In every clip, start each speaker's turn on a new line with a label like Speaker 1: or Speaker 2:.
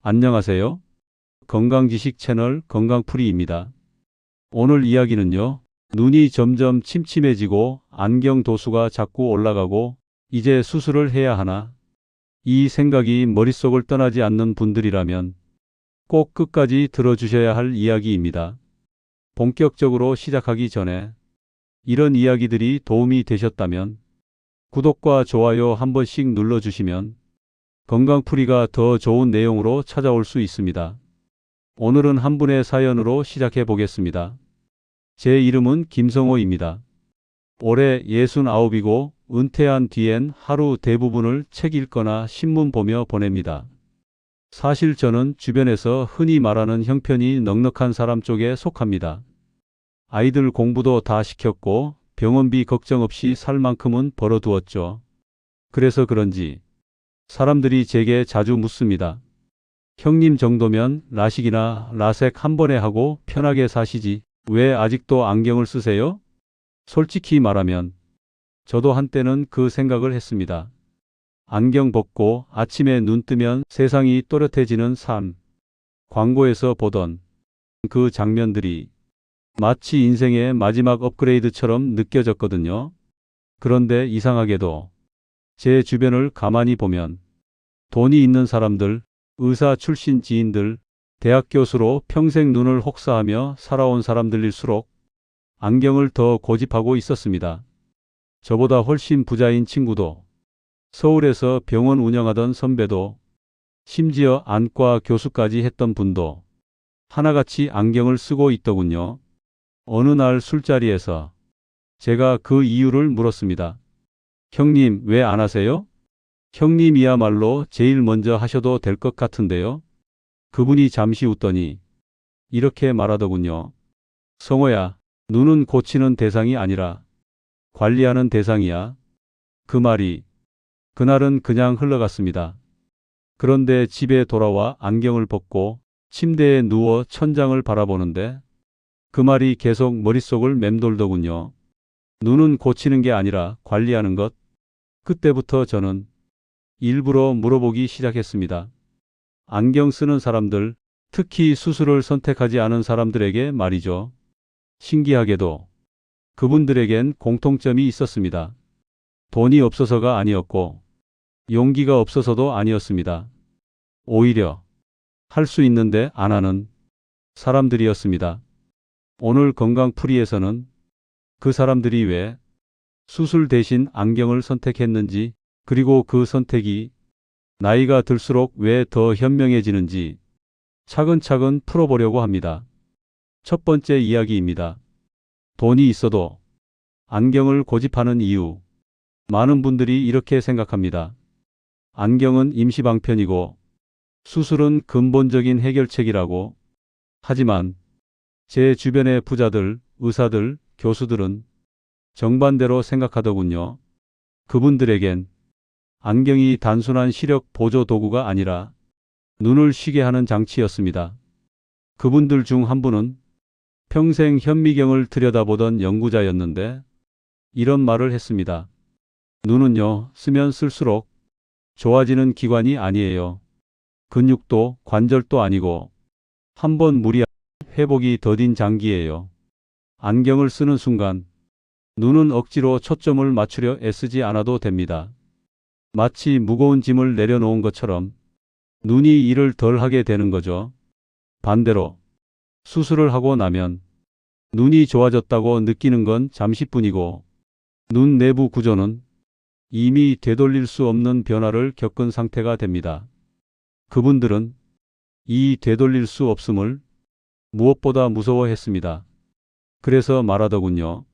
Speaker 1: 안녕하세요. 건강지식 채널 건강풀이입니다. 오늘 이야기는요. 눈이 점점 침침해지고 안경 도수가 자꾸 올라가고 이제 수술을 해야 하나? 이 생각이 머릿속을 떠나지 않는 분들이라면 꼭 끝까지 들어주셔야 할 이야기입니다. 본격적으로 시작하기 전에 이런 이야기들이 도움이 되셨다면 구독과 좋아요 한 번씩 눌러주시면 건강풀이가 더 좋은 내용으로 찾아올 수 있습니다. 오늘은 한 분의 사연으로 시작해 보겠습니다. 제 이름은 김성호입니다. 올해 69이고 은퇴한 뒤엔 하루 대부분을 책 읽거나 신문 보며 보냅니다. 사실 저는 주변에서 흔히 말하는 형편이 넉넉한 사람 쪽에 속합니다. 아이들 공부도 다 시켰고 병원비 걱정 없이 살 만큼은 벌어두었죠. 그래서 그런지 사람들이 제게 자주 묻습니다. 형님 정도면 라식이나 라섹 한 번에 하고 편하게 사시지 왜 아직도 안경을 쓰세요? 솔직히 말하면 저도 한때는 그 생각을 했습니다. 안경 벗고 아침에 눈 뜨면 세상이 또렷해지는 삶. 광고에서 보던 그 장면들이 마치 인생의 마지막 업그레이드처럼 느껴졌거든요. 그런데 이상하게도 제 주변을 가만히 보면 돈이 있는 사람들, 의사 출신 지인들, 대학 교수로 평생 눈을 혹사하며 살아온 사람들일수록 안경을 더 고집하고 있었습니다. 저보다 훨씬 부자인 친구도, 서울에서 병원 운영하던 선배도, 심지어 안과 교수까지 했던 분도 하나같이 안경을 쓰고 있더군요. 어느 날 술자리에서 제가 그 이유를 물었습니다. 형님 왜 안 하세요? 형님이야말로 제일 먼저 하셔도 될 것 같은데요. 그분이 잠시 웃더니 이렇게 말하더군요. 성호야, 눈은 고치는 대상이 아니라 관리하는 대상이야. 그 말이 그날은 그냥 흘러갔습니다. 그런데 집에 돌아와 안경을 벗고 침대에 누워 천장을 바라보는데 그 말이 계속 머릿속을 맴돌더군요. 눈은 고치는 게 아니라 관리하는 것. 그때부터 저는 일부러 물어보기 시작했습니다. 안경 쓰는 사람들, 특히 수술을 선택하지 않은 사람들에게 말이죠. 신기하게도 그분들에겐 공통점이 있었습니다. 돈이 없어서가 아니었고 용기가 없어서도 아니었습니다. 오히려 할 수 있는데 안 하는 사람들이었습니다. 오늘 건강풀이에서는 그 사람들이 왜 수술 대신 안경을 선택했는지, 그리고 그 선택이 나이가 들수록 왜 더 현명해지는지 차근차근 풀어보려고 합니다. 첫 번째 이야기입니다. 돈이 있어도 안경을 고집하는 이유. 많은 분들이 이렇게 생각합니다. 안경은 임시방편이고 수술은 근본적인 해결책이라고. 하지만 제 주변의 부자들, 의사들, 교수들은 정반대로 생각하더군요. 그분들에겐 안경이 단순한 시력 보조 도구가 아니라 눈을 쉬게 하는 장치였습니다. 그분들 중 한 분은 평생 현미경을 들여다보던 연구자였는데 이런 말을 했습니다. 눈은요, 쓰면 쓸수록 좋아지는 기관이 아니에요. 근육도 관절도 아니고 한번 무리하면 회복이 더딘 장기예요. 안경을 쓰는 순간 눈은 억지로 초점을 맞추려 애쓰지 않아도 됩니다. 마치 무거운 짐을 내려놓은 것처럼 눈이 일을 덜 하게 되는 거죠. 반대로 수술을 하고 나면 눈이 좋아졌다고 느끼는 건 잠시뿐이고 눈 내부 구조는 이미 되돌릴 수 없는 변화를 겪은 상태가 됩니다. 그분들은 이 되돌릴 수 없음을 무엇보다 무서워했습니다. 그래서 말하더군요.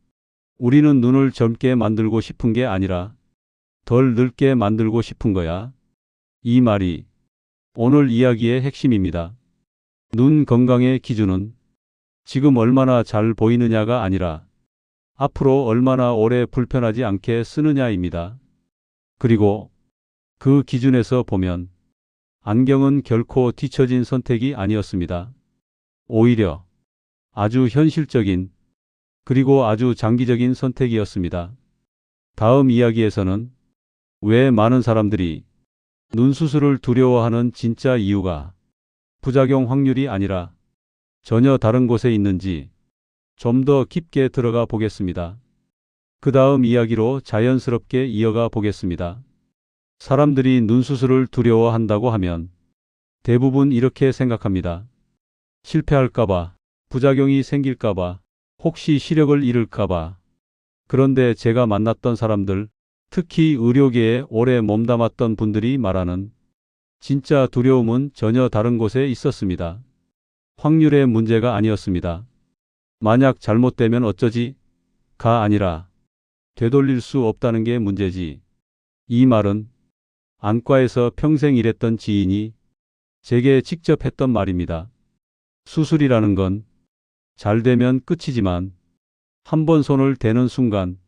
Speaker 1: 우리는 눈을 젊게 만들고 싶은 게 아니라 덜 늙게 만들고 싶은 거야. 이 말이 오늘 이야기의 핵심입니다. 눈 건강의 기준은 지금 얼마나 잘 보이느냐가 아니라 앞으로 얼마나 오래 불편하지 않게 쓰느냐입니다. 그리고 그 기준에서 보면 안경은 결코 뒤처진 선택이 아니었습니다. 오히려 아주 현실적인 그리고 아주 장기적인 선택이었습니다. 다음 이야기에서는 왜 많은 사람들이 눈 수술을 두려워하는 진짜 이유가 부작용 확률이 아니라 전혀 다른 곳에 있는지 좀 더 깊게 들어가 보겠습니다. 그 다음 이야기로 자연스럽게 이어가 보겠습니다. 사람들이 눈 수술을 두려워한다고 하면 대부분 이렇게 생각합니다. 실패할까봐, 부작용이 생길까봐, 혹시 시력을 잃을까봐. 그런데 제가 만났던 사람들, 특히 의료계에 오래 몸담았던 분들이 말하는 진짜 두려움은 전혀 다른 곳에 있었습니다. 확률의 문제가 아니었습니다. 만약 잘못되면 어쩌지?가 아니라 되돌릴 수 없다는 게 문제지. 이 말은 안과에서 평생 일했던 지인이 제게 직접 했던 말입니다. 수술이라는 건 잘 되면 끝이지만 한 번 손을 대는 순간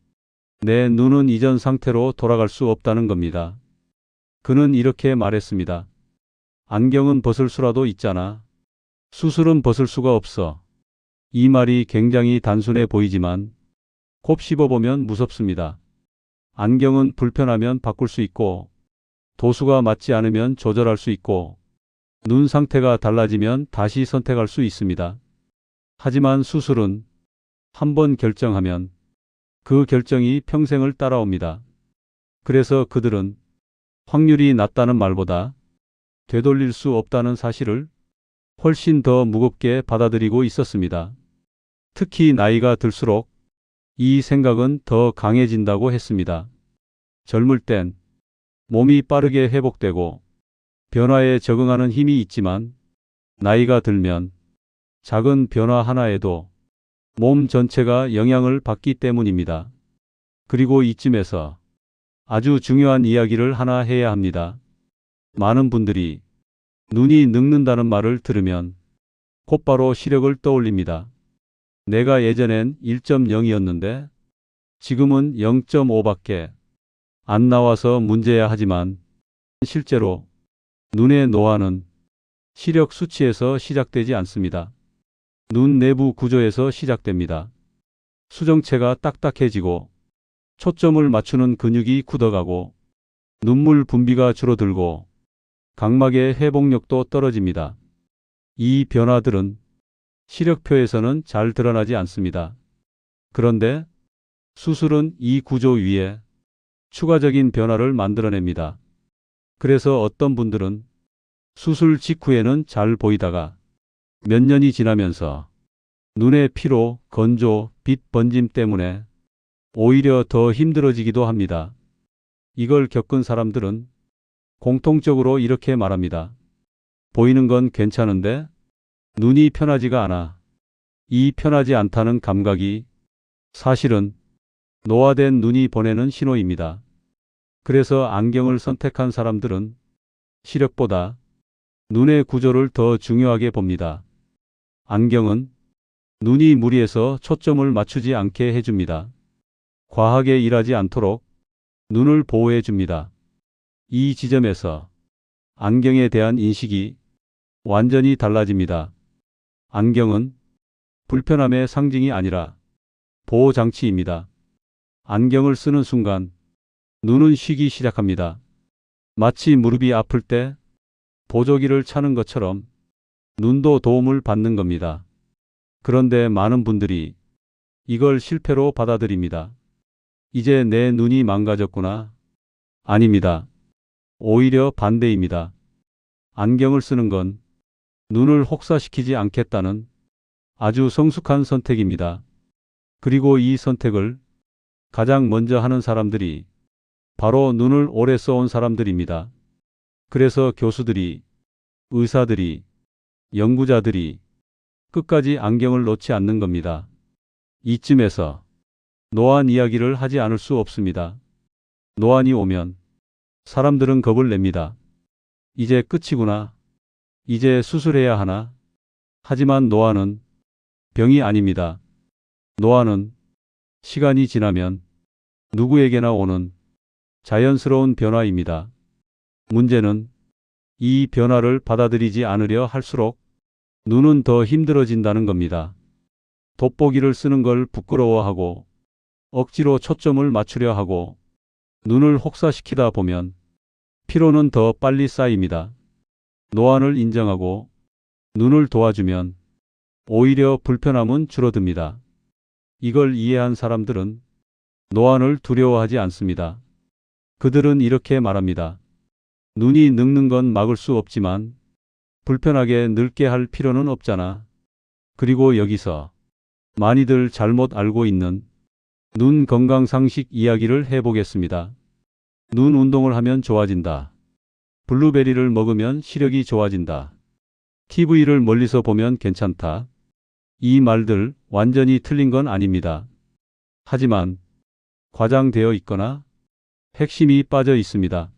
Speaker 1: 내 눈은 이전 상태로 돌아갈 수 없다는 겁니다. 그는 이렇게 말했습니다. 안경은 벗을 수라도 있잖아. 수술은 벗을 수가 없어. 이 말이 굉장히 단순해 보이지만 곱 씹어보면 무섭습니다. 안경은 불편하면 바꿀 수 있고 도수가 맞지 않으면 조절할 수 있고 눈 상태가 달라지면 다시 선택할 수 있습니다. 하지만 수술은 한 번 결정하면 그 결정이 평생을 따라옵니다. 그래서 그들은 확률이 낮다는 말보다 되돌릴 수 없다는 사실을 훨씬 더 무겁게 받아들이고 있었습니다. 특히 나이가 들수록 이 생각은 더 강해진다고 했습니다. 젊을 땐 몸이 빠르게 회복되고 변화에 적응하는 힘이 있지만 나이가 들면 작은 변화 하나에도 몸 전체가 영향을 받기 때문입니다. 그리고 이쯤에서 아주 중요한 이야기를 하나 해야 합니다. 많은 분들이 눈이 늙는다는 말을 들으면 곧바로 시력을 떠올립니다. 내가 예전엔 1.0이었는데 지금은 0.5밖에 안 나와서 문제야 하지만 실제로 눈의 노화는 시력 수치에서 시작되지 않습니다. 눈 내부 구조에서 시작됩니다. 수정체가 딱딱해지고 초점을 맞추는 근육이 굳어가고 눈물 분비가 줄어들고 각막의 회복력도 떨어집니다. 이 변화들은 시력표에서는 잘 드러나지 않습니다. 그런데 수술은 이 구조 위에 추가적인 변화를 만들어냅니다. 그래서 어떤 분들은 수술 직후에는 잘 보이다가 몇 년이 지나면서 눈의 피로, 건조, 빛 번짐 때문에 오히려 더 힘들어지기도 합니다. 이걸 겪은 사람들은 공통적으로 이렇게 말합니다. 보이는 건 괜찮은데 눈이 편하지가 않아. 이 편하지 않다는 감각이 사실은 노화된 눈이 보내는 신호입니다. 그래서 안경을 선택한 사람들은 시력보다 눈의 구조를 더 중요하게 봅니다. 안경은 눈이 무리해서 초점을 맞추지 않게 해줍니다. 과하게 일하지 않도록 눈을 보호해 줍니다. 이 지점에서 안경에 대한 인식이 완전히 달라집니다. 안경은 불편함의 상징이 아니라 보호장치입니다. 안경을 쓰는 순간 눈은 쉬기 시작합니다. 마치 무릎이 아플 때 보조기를 차는 것처럼 눈도 도움을 받는 겁니다. 그런데 많은 분들이 이걸 실패로 받아들입니다. 이제 내 눈이 망가졌구나. 아닙니다. 오히려 반대입니다. 안경을 쓰는 건 눈을 혹사시키지 않겠다는 아주 성숙한 선택입니다. 그리고 이 선택을 가장 먼저 하는 사람들이 바로 눈을 오래 써온 사람들입니다. 그래서 교수들이, 의사들이, 연구자들이 끝까지 안경을 놓지 않는 겁니다. 이쯤에서 노안 이야기를 하지 않을 수 없습니다. 노안이 오면 사람들은 겁을 냅니다. 이제 끝이구나. 이제 수술해야 하나? 하지만 노안은 병이 아닙니다. 노안은 시간이 지나면 누구에게나 오는 자연스러운 변화입니다. 문제는 이 변화를 받아들이지 않으려 할수록 눈은 더 힘들어진다는 겁니다. 돋보기를 쓰는 걸 부끄러워하고 억지로 초점을 맞추려 하고 눈을 혹사시키다 보면 피로는 더 빨리 쌓입니다. 노안을 인정하고 눈을 도와주면 오히려 불편함은 줄어듭니다. 이걸 이해한 사람들은 노안을 두려워하지 않습니다. 그들은 이렇게 말합니다. 눈이 늙는 건 막을 수 없지만 불편하게 늙게 할 필요는 없잖아. 그리고 여기서 많이들 잘못 알고 있는 눈 건강 상식 이야기를 해보겠습니다. 눈 운동을 하면 좋아진다. 블루베리를 먹으면 시력이 좋아진다. TV를 멀리서 보면 괜찮다. 이 말들 완전히 틀린 건 아닙니다. 하지만 과장되어 있거나 핵심이 빠져 있습니다.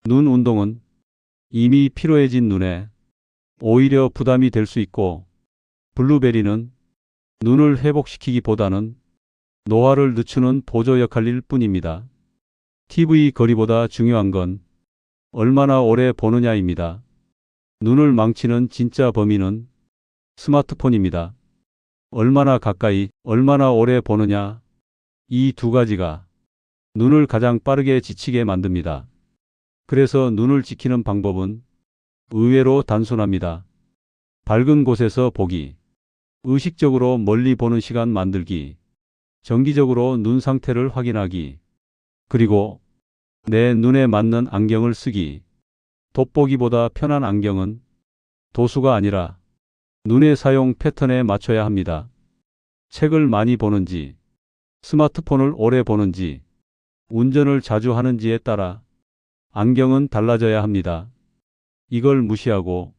Speaker 1: 눈 운동은 이미 피로해진 눈에 오히려 부담이 될 수 있고, 블루베리는 눈을 회복시키기보다는 노화를 늦추는 보조 역할일 뿐입니다. TV 거리보다 중요한 건 얼마나 오래 보느냐입니다. 눈을 망치는 진짜 범인은 스마트폰입니다. 얼마나 가까이, 얼마나 오래 보느냐, 이 두 가지가 눈을 가장 빠르게 지치게 만듭니다. 그래서 눈을 지키는 방법은 의외로 단순합니다. 밝은 곳에서 보기, 의식적으로 멀리 보는 시간 만들기, 정기적으로 눈 상태를 확인하기, 그리고 내 눈에 맞는 안경을 쓰기. 돋보기보다 편한 안경은 도수가 아니라 눈의 사용 패턴에 맞춰야 합니다. 책을 많이 보는지, 스마트폰을 오래 보는지, 운전을 자주 하는지에 따라 안경은 달라져야 합니다. 이걸 무시하고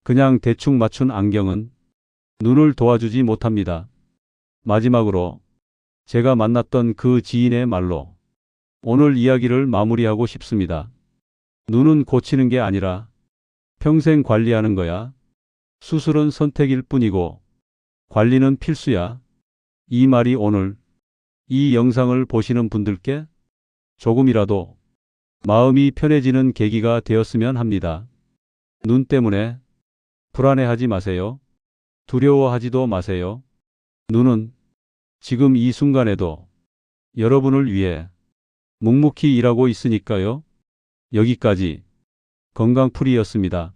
Speaker 1: 그냥 대충 맞춘 안경은 눈을 도와주지 못합니다. 마지막으로 제가 만났던 그 지인의 말로 오늘 이야기를 마무리하고 싶습니다. 눈은 고치는 게 아니라 평생 관리하는 거야. 수술은 선택일 뿐이고 관리는 필수야. 이 말이 오늘 이 영상을 보시는 분들께 조금이라도 마음이 편해지는 계기가 되었으면 합니다. 눈 때문에 불안해하지 마세요. 두려워하지도 마세요. 눈은 지금 이 순간에도 여러분을 위해 묵묵히 일하고 있으니까요. 여기까지 건강풀이였습니다.